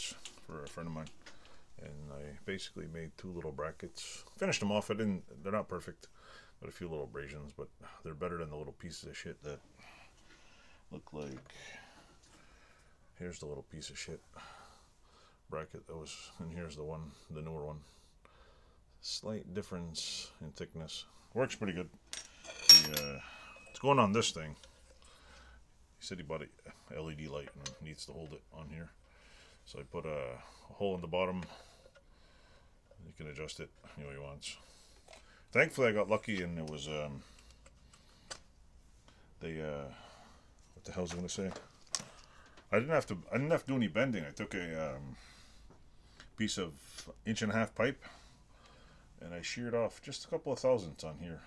brackets for a friend of mine, and I basically made 2 little brackets. Finished them off. They're not perfect. Got a few little abrasions, but they're better than the little pieces of shit that look like. Here's the little piece of shit bracket that was, and here's the newer one. Slight difference in thickness. Works pretty good. It's going on this thing. He said he bought a LED light and needs to hold it on here. So I put a hole in the bottom. You can adjust it any way you want. Thankfully I got lucky and it was what the hell was I gonna say? I didn't have to do any bending. I took a piece of 1.5-inch pipe and I sheared off just a couple of thousandths on here.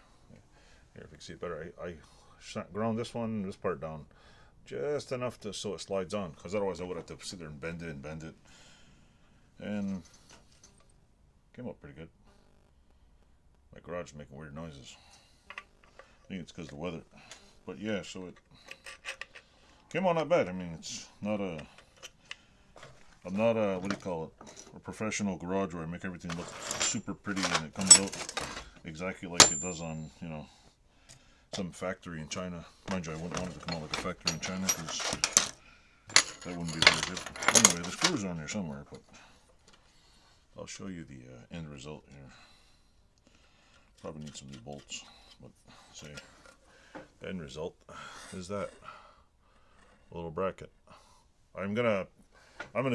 Here, if you can see it better, I ground this part down just enough so it slides on, because otherwise I would have to sit there and bend it, and came out pretty good. My garage is making weird noises. I think it's because of the weather, but yeah, so it came out not bad. I mean, it's not I'm not a, what do you call it, a professional garage where I make everything look super pretty and it comes out exactly like it does on, you know, some factory in China. Mind you, I wouldn't want it to come out like a factory in China, because that wouldn't be very good. Anyway, the screws are on there somewhere, but I'll show you the end result here. Probably need some new bolts, but see, the end result is that little bracket. I'm gonna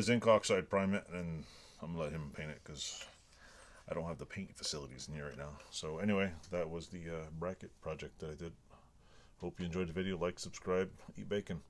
zinc oxide prime it, and I'm gonna let him paint it because I don't have the paint facilities in here right now. So anyway, that was the bracket project that I did. Hope you enjoyed the video. Like, subscribe, eat bacon.